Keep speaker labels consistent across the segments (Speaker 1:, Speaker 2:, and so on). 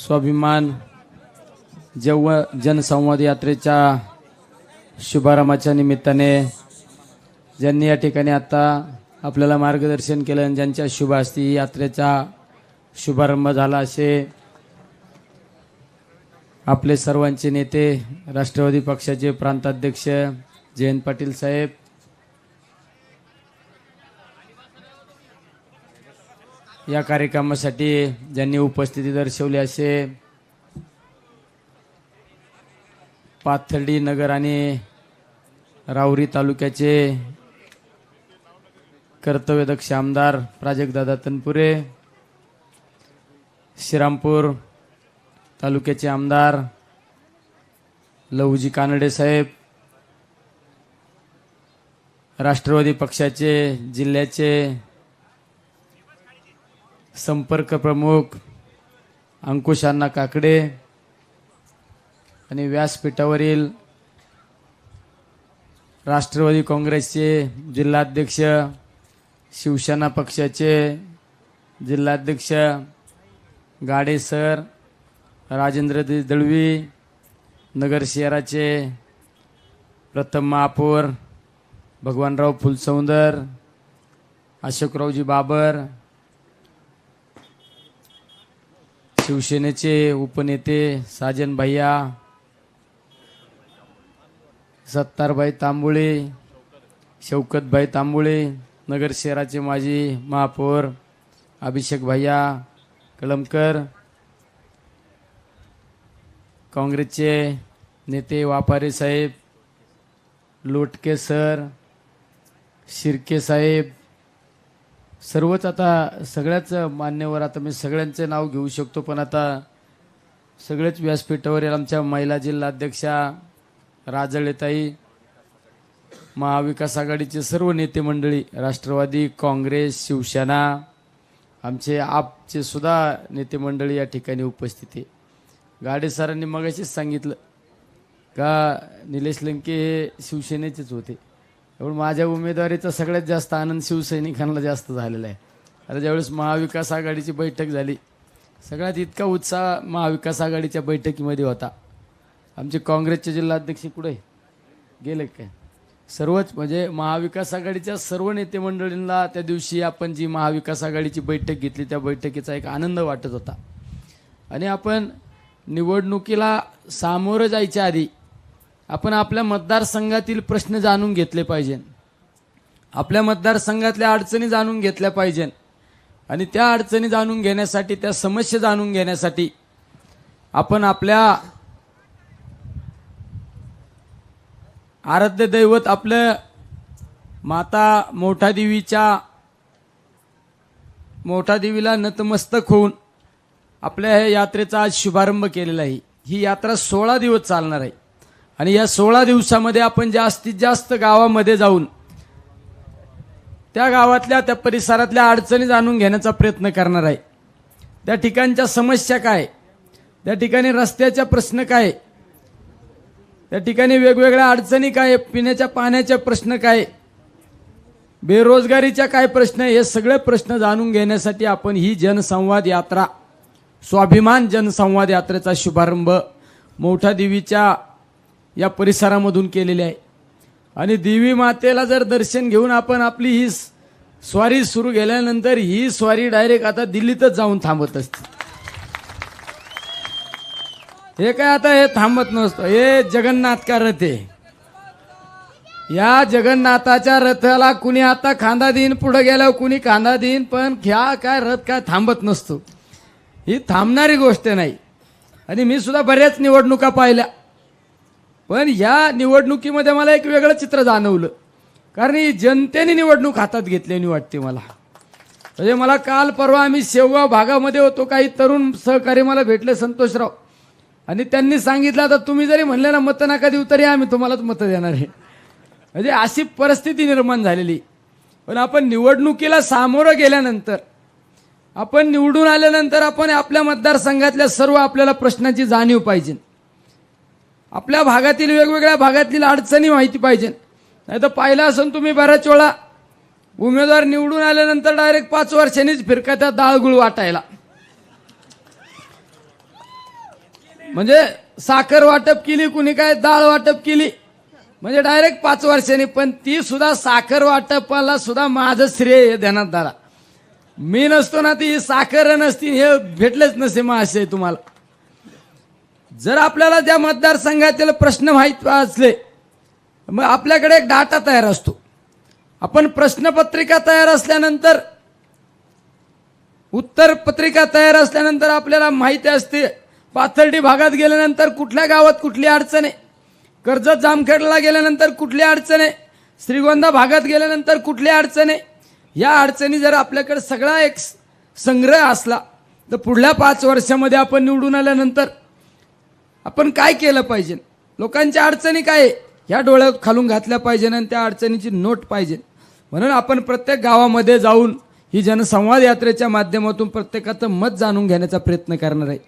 Speaker 1: स्वाभिमान जनसंवाद यात्रेच्या शुभारंभाच्या निमित्ताने ज्यांनी या ठिकाणी आता आपल्याला मार्गदर्शन केलं आणि ज्यांच्या शुभ हस्ती यात्रेचा शुभारंभ झाला असे आपले सर्वांचे नेते राष्ट्रवादी पक्षाचे प्रांताध्यक्ष जयंत पाटील साहेब, या कार्यक्रमासाठी ज्यांनी उपस्थिती दर्शवली असे पाथर्डी नगर आणि राऊरी तालुक्याचे कर्तव्यदक्ष आमदार प्राजक्तदादा तनपुरे, श्रीरामपूर तालुक्याचे आमदार लहुजी कानडे साहेब, राष्ट्रवादी पक्षाचे जिल्ह्याचे संपर्क प्रमुख अंकुश अण्णा काकडे आणि व्यासपीठावरील राष्ट्रवादी काँग्रेसचे जिल्हाध्यक्ष, शिवसेना पक्षाचे जिल्हाध्यक्ष गाडे सर, राजेंद्र दळवी, नगर शहराचे प्रथम महापौर भगवानराव फुलसौंदर, अशोकरावजी बाबर, शिवसेनेचे उपनेते साजन भैया, सत्तारभाई तांबुळे, शौकतभाई तांबुळे, नगर शहराचे माजी महापौर अभिषेक भैया कलमकर, काँग्रेसचे नेते वापारे साहेब, लोटके सर, शिर्के साहेब, सर्वच आता सगळ्याच मान्यवर, आता मी सगळ्यांचे नाव घेऊ शकतो पण आता सगळेच व्यासपीठावर आमच्या महिला जिल्हाध्यक्षा राजळेताई, महाविकास आघाडीचे सर्व नेते मंडळी, राष्ट्रवादी काँग्रेस शिवसेना, आमचे आपचे सुद्धा नेते मंडळी या ठिकाणी उपस्थित आहे. गाडे सरांनी मगाशीच सांगितलं का निलेश लंके हे शिवसेनेचेच होते, त्यामुळे माझ्या उमेदवारीचा सगळ्यात जास्त आनंद शिवसैनिकांना जास्त झालेला आहे. आता ज्यावेळेस महाविकास आघाडीची बैठक झाली सगळ्यात इतका उत्साह महाविकास आघाडीच्या बैठकीमध्ये होता. आमचे काँग्रेसचे जिल्हाध्यक्ष कुठे गेले काय, सर्वच म्हणजे महाविकास आघाडीच्या सर्व नेते मंडळींना त्या दिवशी आपण जी महाविकास आघाडीची बैठक घेतली त्या बैठकीचा एक आनंद वाटत होता. आणि आपण निवडणुकीला सामोरं जायच्या आधी आपण आपल्या मतदारसंघातील प्रश्न जाणून घेतले पाहिजे, आपल्या मतदारसंघातल्या अडचणी जाणून घेतल्या पाहिजे आणि त्या अडचणी जाणून घेण्यासाठी, त्या समस्या जाणून घेण्यासाठी आपण आपल्या आराध्य दैवत आपलं माता मोठा देवीला नतमस्तक होऊन आपल्या ह्या यात्रेचा आज शुभारंभ केलेला आहे. ही यात्रा 16 दिवस चालणार आहे आणि या 16 दिवसामध्ये आपण जास्तीत जास्त गावामध्ये जाऊन त्या गावातल्या त्या परिसरातल्या अडचणी जाणून घेण्याचा प्रयत्न करणार आहे. त्या ठिकाणच्या समस्या काय, त्या ठिकाणी रस्त्याचा प्रश्न काय, त्या ठिकाणी वेगवेगळ्या अडचणी काय, पिण्याच्या पाण्याचे प्रश्न काय, बेरोजगारीच्या काय प्रश्न, हे सगळे प्रश्न जाणून घेण्यासाठी आपण ही जनसंवाद यात्रा, स्वाभिमान जनसंवाद यात्रेचा शुभारंभ मोठा देवीच्या या परिसरामधून केलेले आहे. आणि देवी मातेला जर दर्शन घेऊन आपण आपली ही स्वारी सुरू केल्यानंतर ही स्वारी डायरेक्ट आता दिल्लीतच जाऊन थांबत असते. हे काय आता हे थांबत नसतं, हे जगन्नाथ का रथ आहे. या जगन्नाथाच्या रथाला कुणी आता खांदा देईन, पुढे गेल्यावर कुणी खांदा देईन, पण ह्या काय रथ काय थांबत नसतो, ही थांबणारी गोष्ट नाही. आणि मी सुद्धा बऱ्याच निवडणुका पाहिल्या पण या निवडणुकीमध्ये मला एक वेगळं चित्र जाणवलं, कारण ही जनतेने निवडणूक हातात घेतल्याने वाटते मला. म्हणजे मला काल परवा आम्ही शेवगाव भागामध्ये होतो, काही तरुण सहकारी मला भेटले संतोषराव, आणि त्यांनी सांगितलं आता तुम्ही जरी म्हणले ना मतं नका देऊ तरी आम्ही तुम्हालाच मतं देणार आहे. म्हणजे अशी परिस्थिती निर्माण झालेली. पण आपण निवडणुकीला सामोरं गेल्यानंतर, आपण निवडून आल्यानंतर आपण आपल्या मतदारसंघातल्या सर्व आपल्याला प्रश्नांची जाणीव पाहिजे, आपल्या भागातील वेगवेगळ्या भागातील अडचणी माहिती पाहिजे. नाही तर पाहिलं असून तुम्ही बऱ्याच वेळा उमेदवार निवडून आल्यानंतर डायरेक्ट 5 वर्षांनीच फिरका त्या दाळगुळ वाटायला. म्हणजे साखर वाटप केली, कुणी काय डाळ वाटप केली, म्हणजे डायरेक्ट 5 वर्षांनी. पण ती सुद्धा साखर वाटपाला सुद्धा माझं श्रेय हे ध्यानात धरा. मी नसतो ना ती साखर नसती, हे भेटलेच नसे महाशय तुम्हाला. जर आपल्याला त्या मतदारसंघातील प्रश्न माहीत असले, मग आपल्याकडे एक डाटा तयार असतो. आपण प्रश्नपत्रिका तयार असल्यानंतर, उत्तर पत्रिका तयार असल्यानंतर आपल्याला माहिती असते पाथर्डी भागात गेल्यानंतर कुठल्या गावात कुठली अडचण आहे, कर्जत जामखेडला गेल्यानंतर कुठली अडचण आहे, श्रीगोंदा भागात गेल्यानंतर कुठली अडचण आहे. या अडचणी जर आपल्याकडे सगळा एक संग्रह असला तर पुढल्या 5 वर्षामध्ये आपण निवडून आल्यानंतर आपण काय केलं पाहिजे, लोकांच्या अडचणी काय आहे, ह्या डोळ्यात खालून घातल्या पाहिजे आणि त्या अडचणीची नोट पाहिजे. म्हणून आपण प्रत्येक गावामध्ये जाऊन ही जनसंवाद यात्रेच्या माध्यमातून प्रत्येकाचं मत जाणून घेण्याचा प्रयत्न करणार आहे.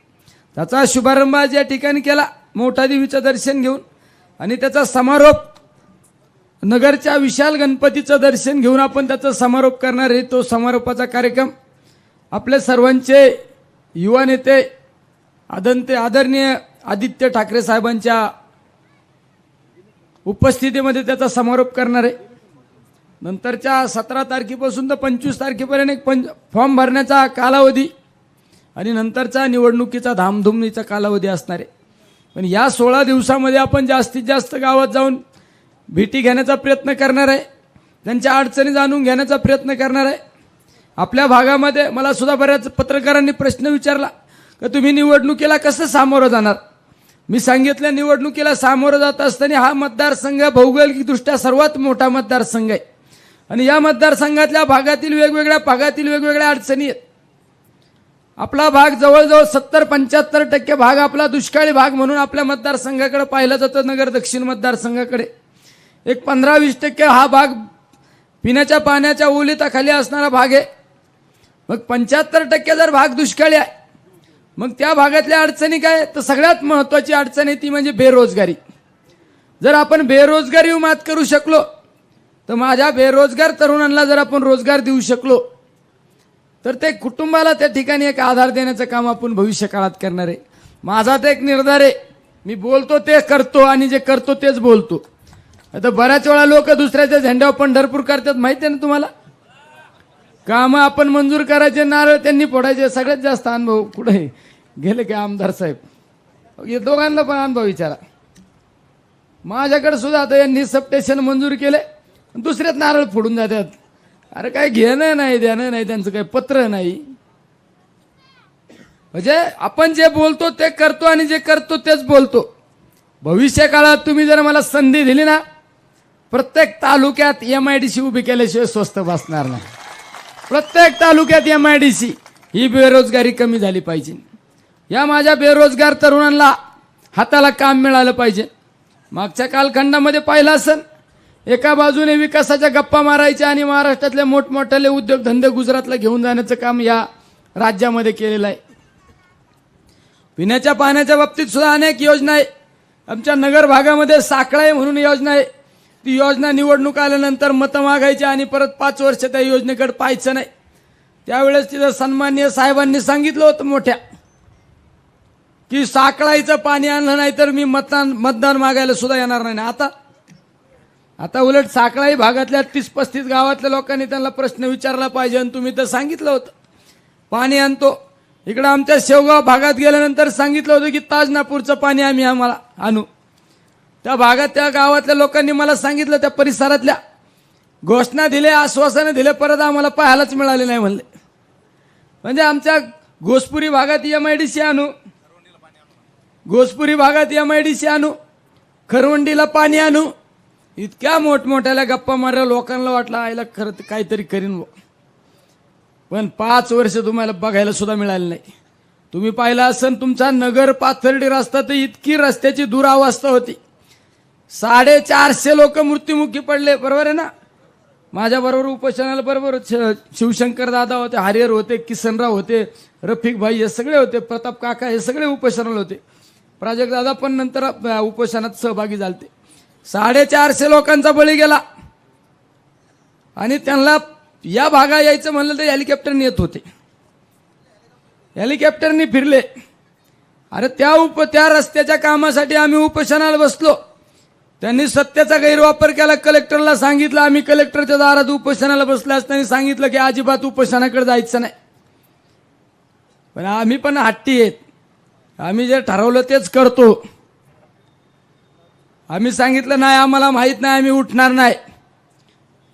Speaker 1: त्याचा शुभारंभ आज या ठिकाणी केला मोठा देवीचं दर्शन घेऊन, आणि त्याचा समारोप नगरच्या विशाल गणपतीचं दर्शन घेऊन आपण त्याचा समारोप करणार आहे. तो समारोपाचा कार्यक्रम आपले सर्वांचे युवा नेते आदरणीय आदित्य ठाकरे साहेबांच्या उपस्थितीमध्ये त्याचा समारोप करणार आहे. नंतरच्या 17 तारखेपासून तर 25 तारखेपर्यंत एक फॉर्म भरण्याचा कालावधी आणि नंतरचा निवडणुकीचा धामधुमीचा कालावधी असणार आहे. पण या 16 दिवसामध्ये आपण जास्तीत जास्त गावात जाऊन भेटी घेण्याचा प्रयत्न करणार आहे, त्यांच्या अडचणी जाणून घेण्याचा प्रयत्न करणार आहे. आपल्या भागामध्ये मला सुद्धा बऱ्याच पत्रकारांनी प्रश्न विचारला की तुम्ही निवडणुकीला कसं सामोरं जाणार. मी सांगितलं, निवडणुकीला सामोरं जात असताना हा मतदारसंघ भौगोलिकदृष्ट्या सर्वात मोठा मतदारसंघ आहे आणि या मतदारसंघातल्या भागातील वेगवेगळ्या अडचणी आहेत. आपला भाग जवळजवळ 70-75% भाग आपला दुष्काळी भाग म्हणून आपल्या मतदारसंघाकडे पाहिलं जातं. नगर दक्षिण मतदारसंघाकडे एक 15-20% हा भाग पिण्याच्या पाण्याच्या ओलिताखाली असणारा भाग आहे. मग 75% जर भाग दुष्काळी आहे, मग त्या भागातल्या अडचणी काय, तर सगळ्यात महत्त्वाची अडचण आहे ती म्हणजे बेरोजगारी. जर आपण बेरोजगारीवर मात करू शकलो, तर माझ्या बेरोजगार तरुणांना जर आपण रोजगार देऊ शकलो, तर ते कुटुंबाला त्या ठिकाणी एक आधार देण्याचं काम आपण भविष्य काळात करणार आहे. माझा तर एक निर्धार आहे, मी बोलतो ते करतो आणि जे करतो तेच बोलतो. आता बऱ्याच वेळा लोक दुसऱ्याच्या झेंड्यावर पंढरपूर करतात, माहिती आहे ना तुम्हाला. कामं आपण मंजूर करायचे, नारळ त्यांनी फोडायचे. सगळ्यात जास्त अनुभव कुठे गेले की आमदार साहेब, हे दोघांना पण अनुभव विचारा. माझ्याकडे सुद्धा आता यांनी सबस्टेशन मंजूर केले, दुसऱ्यात नारळ फोडून जातात. अरे काय घेणं नाही देणं नाही, त्यांचं काही पत्र नाही. म्हणजे आपण जे बोलतो ते करतो आणि जे करतो तेच बोलतो. भविष्य काळात तुम्ही जर मला संधी दिली ना, प्रत्येक तालुक्यात MIDC उभी केल्याशिवाय स्वस्त बसणार नाही. प्रत्येक तालुक्यात MIDC, ही बेरोजगारी कमी झाली पाहिजे. या माझ्या बेरोजगार तरुणांना हाताला काम मिळालं पाहिजे. मागच्या कालखंडामध्ये पाहिलं असेल, एका बाजूने विकासाच्या गप्पा मारायच्या आणि महाराष्ट्रातले मोठमोठे उद्योगधंदे गुजरातला घेऊन जाण्याचं काम या राज्यामध्ये केलेलं आहे. पिण्याच्या पाण्याच्या बाबतीत सुद्धा अनेक योजना आहे. आमच्या नगर भागामध्ये साखळाई म्हणून योजना आहे. ती योजना निवडणूक आल्यानंतर मतं मागायची आणि परत 5 वर्ष त्या योजनेकडे पाहायचं नाही. त्यावेळेस तिथं सन्माननीय साहेबांनी सांगितलं होतं मोठ्या, की साखळाईचं पाणी आणलं नाही तर मी मतदान मागायला सुद्धा येणार नाही. आता उलट साखळाई भागातल्या 30-35 गावातल्या लोकांनी त्यांना प्रश्न विचारला पाहिजे. आणि तुम्ही तर सांगितलं होतं पाणी आणतो. इकडं आमच्या शेवगाव भागात गेल्यानंतर सांगितलं होतं की ताजनापूरचं पाणी आम्हाला आणू. त्या भागात त्या गावातल्या लोकांनी मला सांगितलं, त्या परिसरातल्या घोषणा दिले, आश्वासनं दिले, परत आम्हाला पाहायलाच मिळाले नाही म्हणले. म्हणजे आमच्या घोसपुरी भागात MIDC आणू, घोसपुरी भागात MIDC आणू, खरवंडीला पाणी आणू, इतक्या मोठमोठ्याला गप्पा मारल्या. लोकांना वाटलं आईला खरं काहीतरी करीन, पण 5 वर्ष तुम्हाला बघायला सुद्धा मिळाले नाही. तुम्ही पाहिलं असेल, तुमचा नगर पाथर्डी रस्ता तर इतकी रस्त्याची दुरावस्था होती, 450 लोक मृत्युमुखी पडले. बरोबर आहे ना. माझ्या बरोबर उपोषणाला बरोबर शिवशंकर दादा होते, हरिहर होते, किसनराव होते, रफिक भाई हे सगळे होते, प्रताप काका हे सगळे उपोषणाला होते. प्राजक्त दादा पण नंतर उपोषणात सहभागी झाले. 450 लोकांचा बळी गेला आणि त्यांना या भागा यायचं म्हणलं तर हेलिकॉप्टरने येत होते. हेलिकॉप्टरने फिरले अरे त्या रस्त्याच्या कामासाठी आम्ही उपोषणाला बसलो. त्यांनी सत्तेचा गैरवापर केला. कलेक्टरला सांगितलं, आम्ही कलेक्टरच्या दारात उपोषणाला बसलो असताना सांगितलं की अजिबात उपोषणाकडे जायचं नाही. पण आम्ही पण हट्टी आहेत. आम्ही जे ठरवलं तेच करतो. आम्ही सांगितलं नाही, आम्हाला माहीत नाही, आम्ही उठणार नाही.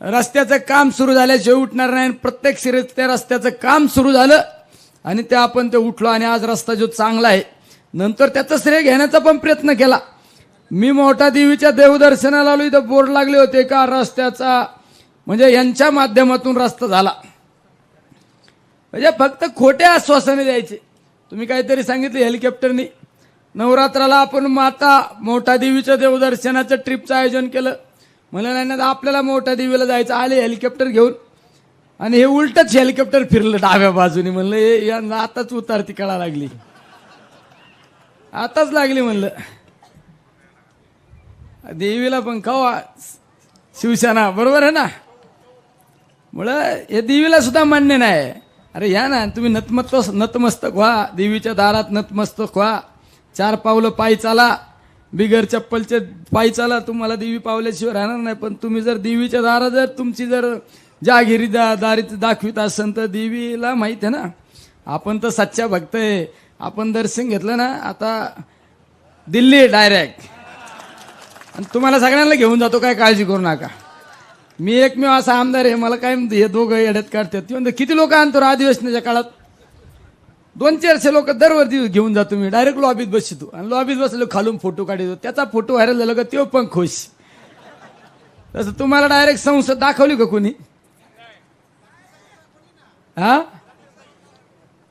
Speaker 1: रस्त्याचं काम सुरू झाल्याशिवाय उठणार नाही. प्रत्येक त्या रस्त्याचं काम सुरू झालं आणि आपण ते उठलो आणि आज रस्ता जो चांगला आहे. नंतर त्याचं श्रेय घेण्याचा पण प्रयत्न केला. मी मोठा देवीच्या देवदर्शनाला आलो, इथं बोर्ड लागले होते का रस्त्याचा म्हणजे यांच्या माध्यमातून रस्ता झाला. म्हणजे फक्त खोटे आश्वासने द्यायचे. तुम्ही काहीतरी सांगितले हेलिकॉप्टरनी. नवरात्राला आपण माता मोठा देवीच्या देवदर्शनाचं ट्रिपचं आयोजन केलं. म्हणलं नाही आपल्याला मोठ्या देवीला जायचं. आले हेलिकॉप्टर घेऊन आणि हे उलटच हेलिकॉप्टर फिरलं डाव्या बाजूने. म्हणलं हे यांना आताच उतारती कळा लागली, आताच लागली. म्हणलं देवीला पण कवा शिवसेना बरोबर आहे ना. मुळे हे देवीला सुद्धा मान्य नाही. अरे या ना तुम्ही नतमस्तक व्हा, देवीच्या दारात नतमस्तक व्हा. 4 पावलं पायी चाला, बिगर चप्पलचे पायी चाला. तुम्हाला देवी पावल्याशिवाय राहणार नाही. पण तुम्ही जर देवीच्या दारात जर तुमची जर जागिरी दारी दाखवित असेल तर देवीला माहित आहे ना. आपण तर सच्चा भक्त आहे. आपण दर्शन घेतलं ना आता दिल्ली डायरेक्ट. आणि तुम्हाला सगळ्यांना घेऊन जातो, काय काळजी करू नका. मी एकमेव असा आमदार आहे, मला काय हे दोघं येड्यात काढतात. ते म्हणते किती लोक आणतो अधिवेशनाच्या काळात? 200-400 लोक दरवर्षी घेऊन जातो मी. डायरेक्ट लॉबीत बसतो आणि लॉबीत बसलो खालून फोटो काढतो. त्याचा फोटो व्हायरल झाला का तो पण खुश. तसं तुम्हाला डायरेक्ट संसद दाखवली का कोणी? हा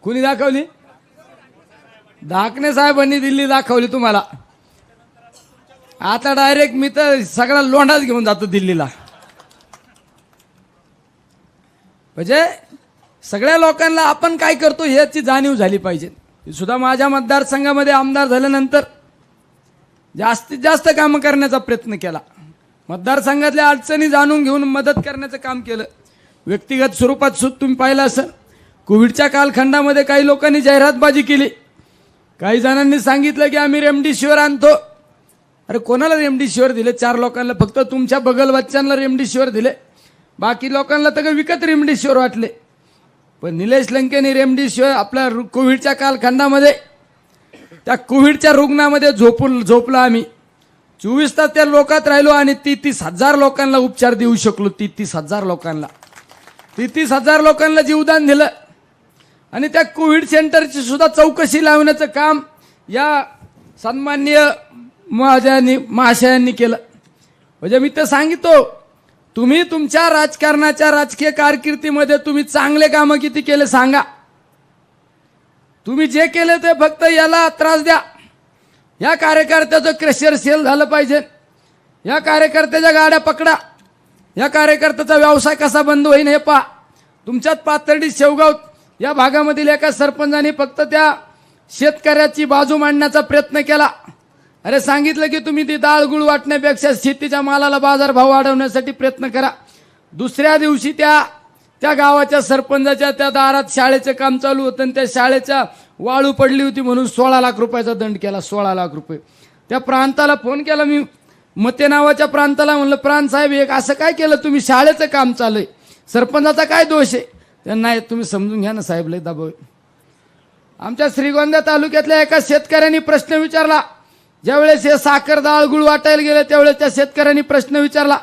Speaker 1: कोणी दाखवली? धाकणे साहेबांनी दिल्ली दाखवली तुम्हाला. आता डायरेक्ट मी तर सगळा लोंढाच घेऊन जातो दिल्लीला. म्हणजे सगळ्या लोकांना आपण काय करतो याची जाणीव झाली पाहिजे. सुद्धा माझ्या मतदारसंघामध्ये आमदार झाल्यानंतर जास्तीत जास्त कामं करण्याचा प्रयत्न केला. मतदारसंघातल्या अडचणी जाणून घेऊन मदत करण्याचं काम केलं. व्यक्तिगत स्वरूपात सुद्धा तुम्ही पाहिलं असेल. कोविडच्या कालखंडामध्ये काही लोकांनी जाहिरातबाजी केली. काही जणांनी सांगितलं की आम्ही रेमडेसिवीर आणतो. अरे कोणाला रेमडेसिवीर दिले? 4 लोकांना फक्त. तुमच्या बगल बच्चांना रेमडेसिवीर दिले, बाकी लोकांना तर विकत रेमडेसिवीर वाटले. पण निलेश लंकेने रेमडेसिवीर आपल्या कोविडच्या कालखंडामध्ये त्या कोविडच्या रुग्णामध्ये झोपलो आम्ही. 24 तास त्या लोकात राहिलो आणि 33,000 लोकांना उपचार देऊ शकलो. 33,000 लोकांना जीवदान दिलं. आणि त्या कोविड सेंटरची सुद्धा चौकशी लावण्याचं काम या सन्माननीय महाशयांनी केलं. म्हणजे मी तर सांगितलो, तुम्ही तुमच्या राजकीय कारकिर्दीमध्ये तुम्ही चांगले कामं किती केले सांगा. तुम्ही जे केले ते फक्त याला त्रास द्या. या कार्यकर्त्याचं क्रेशर सेल झालं पाहिजे, या कार्यकर्त्याच्या गाड्या पकडा, या कार्यकर्त्याचा व्यवसाय कसा बंद होईल हे पहा. तुमच्यात पाथर्डी शेवगाव या भागामधील एका सरपंचाने फक्त त्या शेतकऱ्याची बाजू मांडण्याचा प्रयत्न केला. अरे सांगितलं की तुम्ही ती डाळ गुळ वाटण्यापेक्षा शेतीच्या मालाला बाजारभाव वाढवण्यासाठी प्रयत्न करा. दुसऱ्या दिवशी त्या गावाच्या सरपंचाच्या त्या दारात शाळेचं काम चालू होतं आणि त्या शाळेच्या वाळू पडली होती म्हणून 16 लाख रुपयाचा दंड केला. 16 लाख रुपये. त्या प्रांताला फोन केला मी, मते नावाच्या प्रांताला. म्हणलं प्रांत साहेब एक असं काय केलं तुम्ही? शाळेचं काम चालू आहे, सरपंचाचा काय दोष आहे? त्यांना तुम्ही समजून घ्या ना साहेब, लय दबाव. आमच्या श्रीगोंदा तालुक्यातल्या एका शेतकऱ्यांनी प्रश्न विचारला. ज्यावेळेस हे साखर डाळ गुळ वाटायला गेले त्यावेळेस त्या शेतकऱ्यांनी प्रश्न विचारला,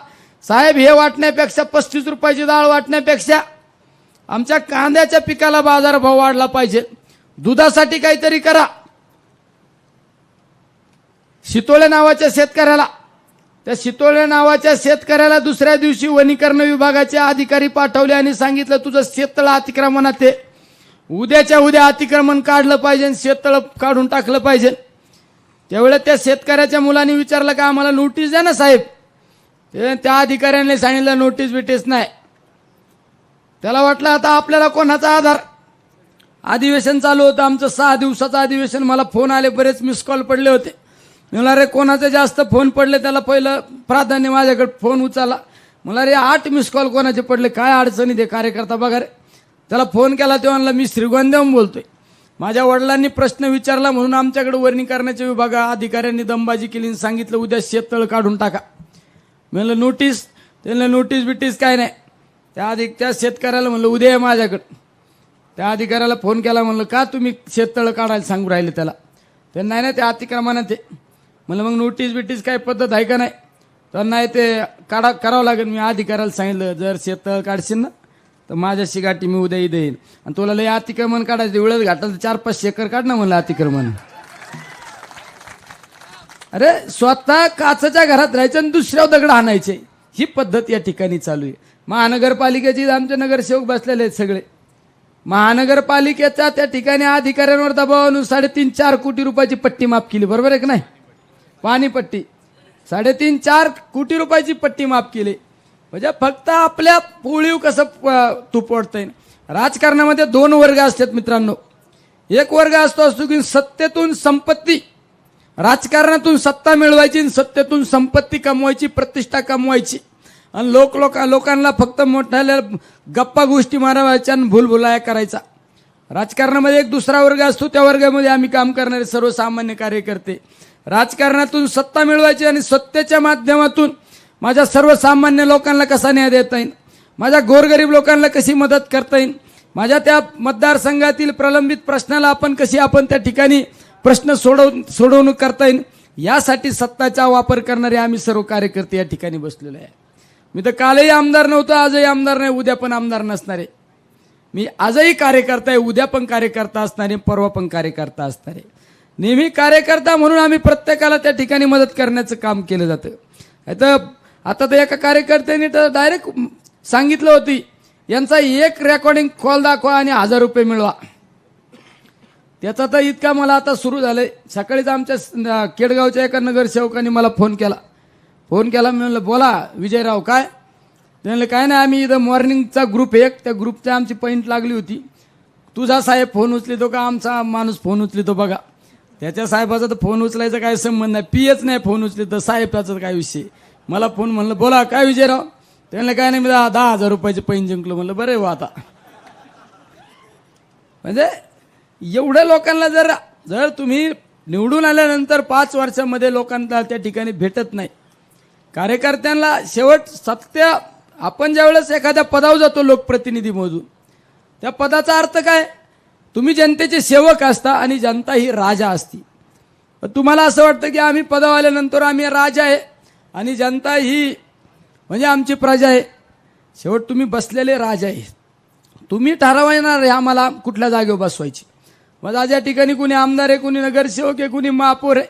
Speaker 1: साहेब हे वाटण्यापेक्षा 35 रुपयाची डाळ वाटण्यापेक्षा आमच्या कांद्याच्या पिकाला बाजारभाव वाढला पाहिजे, दुधासाठी काहीतरी करा. शितोळे नावाच्या शेतकऱ्याला दुसऱ्या दिवशी वनीकरण विभागाचे अधिकारी पाठवले आणि सांगितलं तुझं शेततळ अतिक्रमणात आहे, उद्याच्या उद्या अतिक्रमण काढलं पाहिजे, शेततळ काढून टाकलं पाहिजे. त्यावेळेस त्या शेतकऱ्याच्या मुलांनी विचारलं का आम्हाला नोटीस द्या ना साहेब. त्या अधिकाऱ्यांनी सांगितलं नोटीस बिटीस नाही. त्याला वाटलं आता आपल्याला कोणाचा आधार. अधिवेशन चालू होतं आमचं 6 दिवसाचं अधिवेशन. मला फोन आले, बरेच मिस कॉल पडले होते. मला रे कोणाचे जास्त फोन पडले त्याला पहिलं प्राधान्य माझ्याकडे फोन उचलला. मला रे 8 मिस कॉल कोणाचे पडले, काय अडचणी ते कार्यकर्ता बघा रे. त्याला फोन केला तेव्हा म्हणला मी श्रीगोंद्याहून बोलतोय. माझ्या वडिलांनी प्रश्न विचारला म्हणून आमच्याकडे वर्गीकरणाच्या विभागा अधिकाऱ्यांनी दमबाजी केली आणि सांगितलं उद्या शेततळ काढून टाका. म्हणलं नोटीस, त्यांना नोटीस बिटीस काय नाही. त्या शेतकऱ्याला म्हणलं उद्या आहे माझ्याकडं. त्या अधिकाऱ्याला फोन केला, म्हणलं का तुम्ही शेततळ काढायला सांगू राहिले त्याला. ते नाही ना, ते अतिक्रमणात ते. म्हणलं मग नोटीस बिटीस काय पद्धत आहे का नाही. तर नाही ते करावं लागेल. मी अधिकाऱ्याला सांगितलं जर शेततळ काढशील ना तर माझ्याशी गाठी, मी उद्या इथे येईल. आणि तुला लय अतिक्रमण काढायचं वेळच घाटाल तर 4-5 एकर काढ ना म्हणलं अतिक्रमण. अरे स्वतः काचच्या घरात राहायचं आणि दुसऱ्यावर दगड आणायचे, ही पद्धत या ठिकाणी चालू आहे. महानगरपालिकेची आमचे नगरसेवक बसलेले आहेत सगळे. महानगरपालिकेचा त्या ठिकाणी अधिकाऱ्यांवर दबाव आणून 3.5-4 कोटी रुपयाची पट्टी माफ केली. बरोबर आहे की नाही. पाणी पट्टी 3.5-4 कोटी रुपयाची पट्टी माफ केली. म्हणजे फक्त आपल्या पोळीव कसं तूप ओढता येईल. राजकारणामध्ये 2 वर्ग असतात मित्रांनो. एक वर्ग असतो की सत्तेतून संपत्ती, राजकारणातून सत्ता मिळवायची आणि सत्तेतून संपत्ती कमवायची, प्रतिष्ठा कमवायची. आणि लोकांना फक्त मोठ्या गप्पा गोष्टी मारायच्या आणि भूलभुलाया करायचा. राजकारणामध्ये एक दुसरा वर्ग असतो, त्या वर्गामध्ये आम्ही काम करणारे सर्वसामान्य कार्यकर्ते. राजकारणातून सत्ता मिळवायची आणि सत्तेच्या माध्यमातून माझ्या सर्वसामान्य लोकांना कसा न्याय देता येईल, माझ्या गोरगरीब लोकांना कशी मदत करता येईल, माझ्या त्या मतदारसंघातील प्रलंबित प्रश्नाला आपण त्या ठिकाणी प्रश्न सोडवणूक करता येईल, यासाठी सत्ताचा वापर करणारे आम्ही सर्व कार्यकर्ते या ठिकाणी बसलेलो आहे. मी तर कालही आमदार नव्हतो, आजही आमदार नाही, उद्या पण आमदार नसणारे. मी आजही कार्यकर्ता आहे, उद्या पण कार्यकर्ता असणारे, परवा पण कार्यकर्ता असणारे. नेहमी कार्यकर्ता म्हणून आम्ही प्रत्येकाला त्या ठिकाणी मदत करण्याचं काम केलं जातं. आता तर एका कार्यकर्त्याने तर डायरेक्ट सांगितलं होती, यांचा एक रेकॉर्डिंग कॉल दाखवा आणि 1000 रुपये मिळवा. त्याचा तर इतका मला आता सुरू झालंय. सकाळीच आमच्या केडगावच्या एका नगरसेवकांनी मला फोन केला. मी म्हणलं बोला विजयराव काय. ते म्हणलं काय नाही, आम्ही इथं मॉर्निंगचा ग्रुप एक, त्या ग्रुपच्या आमची पॉईंट लागली होती. तुझा साहेब फोन उचलितो का आमचा माणूस फोन उचलितो बघा. त्याच्या साहेबाचा तर फोन उचलायचा काय संबंध नाही, पीएच नाही फोन उचलित साहेबाचा काय विषय. मला फोन म्हणलं बोला काय विजयराव. ते म्हणलं काय नाही, मी 10,000 रुपयाचे पैन जिंकलो. म्हणलं बरं आहे आता. म्हणजे एवढ्या लोकांना जर तुम्ही निवडून आल्यानंतर 5 वर्षामध्ये लोकांना त्या ठिकाणी भेटत नाही. कार्यकर्त्यांना शेवट सत्य, आपण ज्यावेळेस एखाद्या पदावर जातो लोकप्रतिनिधी मोजून, त्या पदाचा अर्थ काय, तुम्ही जनतेचे सेवक असता आणि जनता ही राजा असती. तुम्हाला असं वाटतं की आम्ही पदावर आल्यानंतर आम्ही राजा आहे आणि जनता ही म्हणजे आमची प्रजा आहे. शेवट तुम्ही बसलेले राजा आहे. तुम्ही ठरवणार आहे आम्हाला कुठल्या जागेवर बसवायची. मग आज या ठिकाणी कुणी आमदार आहे, कुणी नगरसेवक आहे, कुणी महापौर आहे,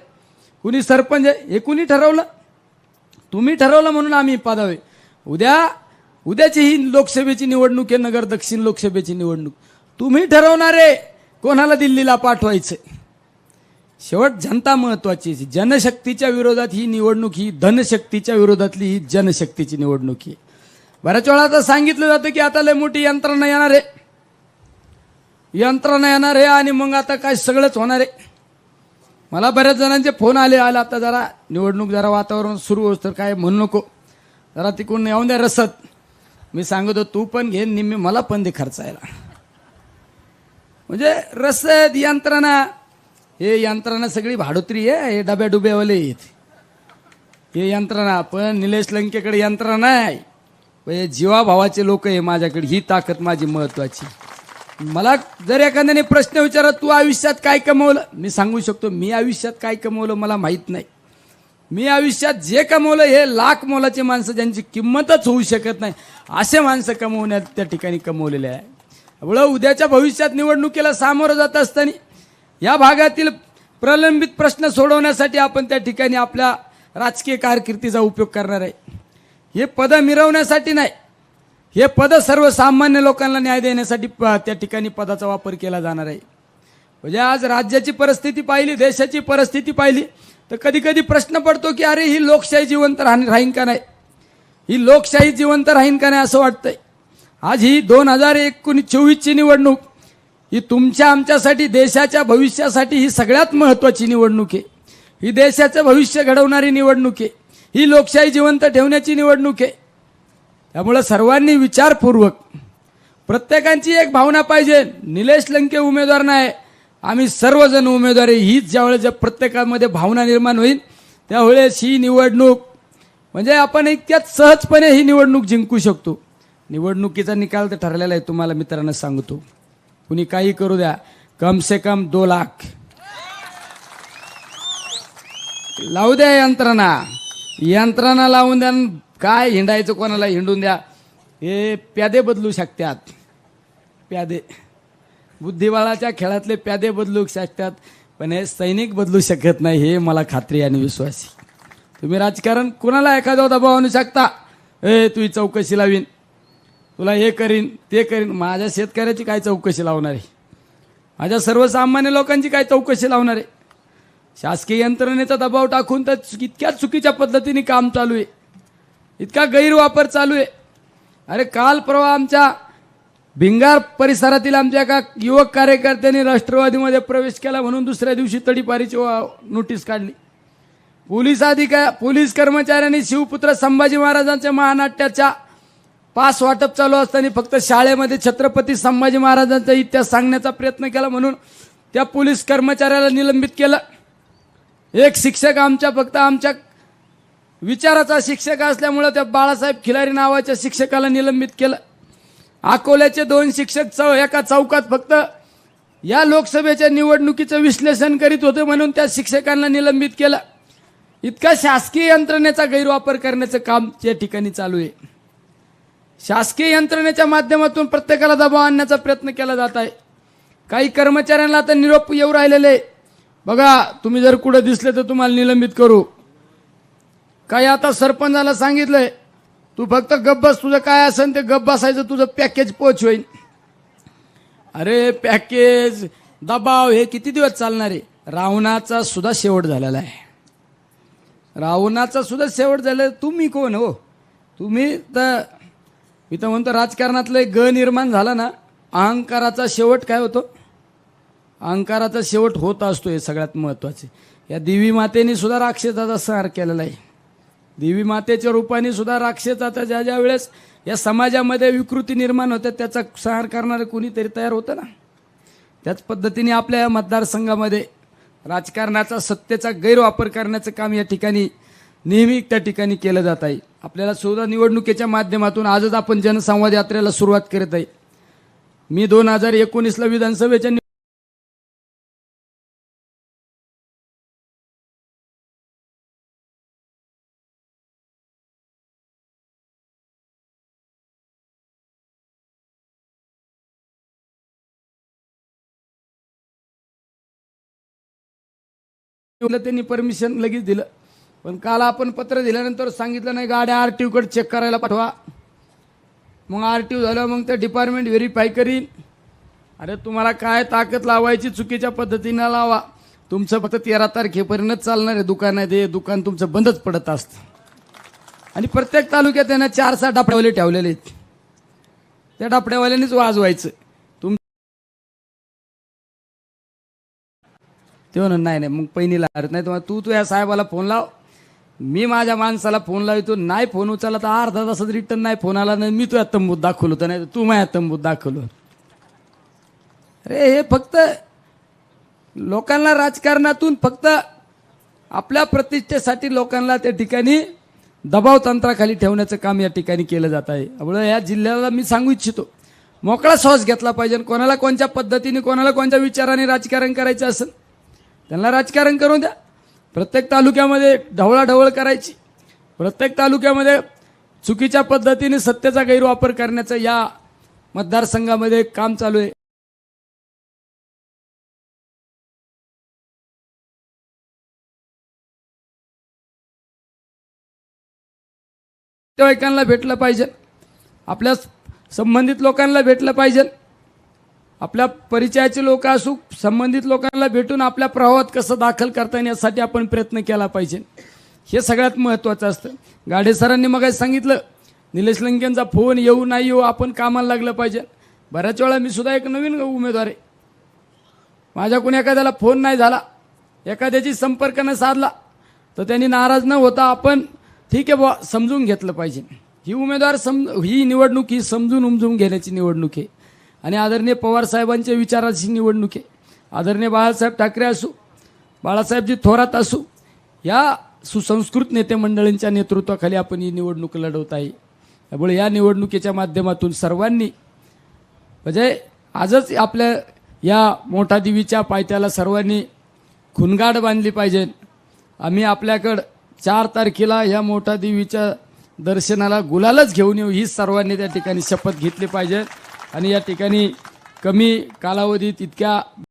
Speaker 1: कुणी सरपंच आहे, हे कुणी ठरवलं. तुम्ही ठरवलं म्हणून आम्ही पदावे. उद्याची ही लोकसभेची निवडणूक आहे, नगर दक्षिण लोकसभेची निवडणूक. तुम्ही ठरवणारे कोणाला दिल्लीला पाठवायचं. शेवट जनता महत्वाची. जनशक्तीच्या विरोधात ही निवडणूक, ही धनशक्तीच्या विरोधातली ही जनशक्तीची निवडणूक आहे. बऱ्याच वेळा आता सांगितलं जातं की आता लय मोठी यंत्रणा येणार आहे आणि मग आता काय सगळंच होणार आहे. मला बऱ्याच जणांचे फोन आले आता जरा निवडणूक जरा वातावरण सुरू होत तर काय म्हणू नको, जरा तिकडून येऊन द्या रसद. मी सांगतो तू पण घे निम्मे मला पण दे खर्चायला. म्हणजे रसद यंत्रणा, हे यंत्रणा सगळी भाडोत्री आहे, हे डब्या डुब्यावाले आहेत हे यंत्रणा. पण निलेश लंकेकडे यंत्रणा आहे, जीवाभावाचे लोक आहे माझ्याकडे. ही ताकद माझी महत्वाची. मला जर एखाद्याने प्रश्न विचारला तू आयुष्यात काय कमवलं, मी सांगू शकतो मी आयुष्यात काय कमवलं मला माहीत नाही. मी आयुष्यात जे कमवलं हे लाख मोलाचे माणसं ज्यांची किंमतच होऊ शकत नाही असे माणसं कमवण्यात त्या ठिकाणी कमवलेले आहे. एवढं उद्याच्या भविष्यात निवडणुकीला सामोरं जात असताना या भागातील प्रलंबित प्रश्न सोडवण्यासाठी आपण त्या ठिकाणी आपल्या राजकीय कारकिर्दीचा उपयोग करणार आहे. हे पद मिरवण्यासाठी नाही, हे पद सर्वसामान्य लोकांना न्याय देण्यासाठी त्या ठिकाणी पदाचा वापर केला जाणार आहे. म्हणजे आज राज्याची परिस्थिती पाहिली, देशाची परिस्थिती पाहिली तर कधी कधी प्रश्न पडतो की अरे ही लोकशाही जिवंत राहीन का नाही, ही लोकशाही जिवंत राहीन का नाही असं वाटतंय. आज ही 2024ची निवडणूक ही तुमच्या आमच्यासाठी, देशाच्या भविष्यासाठी ही सगळ्यात महत्त्वाची निवडणूक आहे. ही देशाचं भविष्य घडवणारी निवडणूक आहे, ही लोकशाही जिवंत ठेवण्याची निवडणूक आहे. त्यामुळे सर्वांनी विचारपूर्वक, प्रत्येकांची एक भावना पाहिजे. निलेश लंके उमेदवार नाही, आम्ही सर्वजण उमेदवार हीच ज्यावेळेस प्रत्येकामध्ये भावना निर्माण होईल त्यावेळेस ही निवडणूक म्हणजे आपण इतक्यात सहजपणे ही निवडणूक जिंकू शकतो. निवडणुकीचा निकाल तर ठरलेला आहे, तुम्हाला मित्रांनो सांगतो. कुणी काही करू द्या, कम से कम 2 लाख लावू द्या. यंत्रणा लावून द्या. काय हिंडायचं, कोणाला हिंडून द्या. हे प्यादे बदलू शकतात, प्यादे बुद्धिबळाच्या खेळातले प्यादे बदलू शकतात, पण हे सैनिक बदलू शकत नाही. हे मला खात्री आणि विश्वास आहे. तुम्ही राजकारण कुणाला एखादा दबाव आणू शकता. तू चौकशी लावीन, तुला हे करीन ते करीन. माझ्या शेतकऱ्याची काय चौकशी लावणार आहे? माझ्या सर्वसामान्य लोकांची काय चौकशी लावणार आहे? शासकीय यंत्रणेचा दबाव टाकून तर इतक्या चुकीच्या पद्धतीने काम चालू आहे, इतका गैरवापर चालू आहे. अरे काल परवा आमच्या भिंगार परिसरातील आमच्या एका युवक कार्यकर्त्यांनी राष्ट्रवादीमध्ये प्रवेश केला म्हणून दुसऱ्या दिवशी तडीपारीची नोटीस काढली. पोलीस कर्मचाऱ्यांनी शिवपुत्र संभाजी महाराजांच्या महानाट्याच्या पास वाटप चालू असताना फक्त शाळेमध्ये छत्रपती संभाजी महाराजांचा इतिहास सांगण्याचा प्रयत्न केला म्हणून त्या पोलीस कर्मचाऱ्याला निलंबित केलं. एक शिक्षक फक्त आमच्या विचाराचा शिक्षक असल्यामुळे त्या बाळासाहेब खिलारी नावाच्या शिक्षकाला निलंबित केलं. अकोल्याचे 2 शिक्षक एका चौकात फक्त या लोकसभेच्या निवडणुकीचं विश्लेषण करीत होते म्हणून त्या शिक्षकांना निलंबित केलं. इतका शासकीय यंत्रणेचा गैरवापर करण्याचं काम त्या ठिकाणी चालू आहे. शासकीय यंत्रणेच्या माध्यमातून प्रत्येकाला दबाव आणण्याचा प्रयत्न केला जात आहे. काही कर्मचाऱ्यांना आता निरोप येऊ राहिलेले, बघा तुम्ही जर कुठे दिसले तर तुम्हाला निलंबित करू. काही आता सरपंचाला सांगितलंय, तू फक्त गप्प बस, तुझं काय असेल ते गप्प बसायचं, तुझं पॅकेज पोच होईल. अरे पॅकेज दबाव हे किती दिवस चालणार आहे? रावणाचा सुद्धा शेवट झालेला आहे. रावणाचा सुद्धा शेवट झाला. तुम्ही कोण हो? तुम्ही तर मी तर म्हणतो राजकारणातलं एक निर्माण झाला ना, अहंकाराचा शेवट काय होतो? अहंकाराचा शेवट होत असतो. हे सगळ्यात महत्त्वाचे. या देवी मातेने सुद्धा राक्षसाचा संहार केलेला आहे. देवी मातेच्या रूपाने सुद्धा राक्षसाचा ज्या वेळेस या समाजामध्ये विकृती निर्माण होते त्याचा संहार करणारे कोणीतरी तयार होतं ना. त्याच पद्धतीने आपल्या या मतदारसंघामध्ये राजकारणाचा सत्तेचा गैरवापर करण्याचं काम या ठिकाणी नेहमी त्या ठिकाणी केलं जात आहे. आपल्याला सुद्धा निवडणुकीच्या माध्यमातून आजच आपण जनसंवाद यात्रेला सुरुवात करत आहे. मी 2019ला विधानसभेच्या त्यांनी परमिशन लगेच दिलं, पण काल आपण पत्र दिल्यानंतर सांगितलं नाही गाड्या आरटीओ कडे चेक करायला पाठवा. मग आरटीओ झालं, मग ते डिपार्टमेंट व्हेरीफाय करीन. अरे तुम्हाला काय ताकद लावायची चुकीच्या पद्धतीने लावा. तुमचं फक्त 13 तारखेपर्यंत चालणार आहे दुकान आहे, ते दुकान तुमचं बंदच पडत असतं. आणि प्रत्येक तालुक्यात त्यांना 4-6 डापडेवाले ठेवलेले आहेत. त्या डापडेवाल्यांनीच वाजवायचं. ते म्हणून नाही मग पहिनीला नाही तर तू या साहेबाला फोन लाव, मी माझ्या माणसाला फोन लावतो. नाही फोन उचलला तर अर्धा तासात रिटर्न नाही फोन आला नाही, मी तुझ्या तंबूत दाखवलो तर नाही तू माझ्या तंबूत दाखवलो. अरे हे फक्त लोकांना राजकारणातून फक्त आपल्या प्रतिष्ठेसाठी लोकांना त्या ठिकाणी दबाव तंत्राखाली ठेवण्याचं काम या ठिकाणी केलं जात आहे. त्यामुळे या जिल्ह्याला मी सांगू इच्छितो, मोकळा श्वास घेतला पाहिजे. कोणाला कोणत्या पद्धतीने कोणाला कोणत्या विचाराने राजकारण करायचं असेल त्यांना राजकारण करून द्या. प्रत्येक तालुक्यामध्ये ढवळाढवळ करायची, प्रत्येक तालुक्यामध्ये चुकीच्या पद्धतीने सत्तेचा गैरवापर करण्याचं या मतदारसंघामध्ये काम चालू आहे. नातेवाईकांना भेटलं पाहिजे, आपल्या संबंधित लोकांना भेटलं पाहिजे. आपल्या परिचयाचे लोक असू संबंधित लोकांना भेटून आपल्या प्रवाहात कसं दाखल करता येईल यासाठी आपण प्रयत्न केला पाहिजे. हे सगळ्यात महत्त्वाचं असतं. गाडे सरांनी मग सांगितलं निलेश लंकेंचा फोन येऊ नाही येऊ आपण कामाला लागलं पाहिजे. बऱ्याच वेळा मी सुद्धा एक नवीन उमेदवार आहे, माझ्याकडून एखाद्याला फोन नाही झाला, एखाद्याची संपर्क न साधला तर त्यांनी नाराज न होता आपण ठीक आहे बुवा समजून घेतलं पाहिजे. ही निवडणूक ही समजून उमजून घेण्याची निवडणूक आहे आणि आदरणीय पवार साहेबांच्या विचाराची निवडणूक आहे. आदरणीय बाळासाहेब ठाकरे असू, बाळासाहेबजी थोरात असू, या सुसंस्कृत नेते मंडळींच्या नेतृत्वाखाली आपण ही निवडणूक लढवत आहे. त्यामुळे या निवडणुकीच्या माध्यमातून सर्वांनी म्हणजे आजच आपल्या या मोठा देवीच्या पायथ्याला सर्वांनी खुणगाड बांधली पाहिजे. आम्ही आपल्याकडं 4 तारखेला या मोठा देवीच्या दर्शनाला गुलालच घेऊन येऊ, ही सर्वांनी त्या ठिकाणी शपथ घेतली पाहिजे. आणि या ठिकाणी कमी कालावधीत इतक्या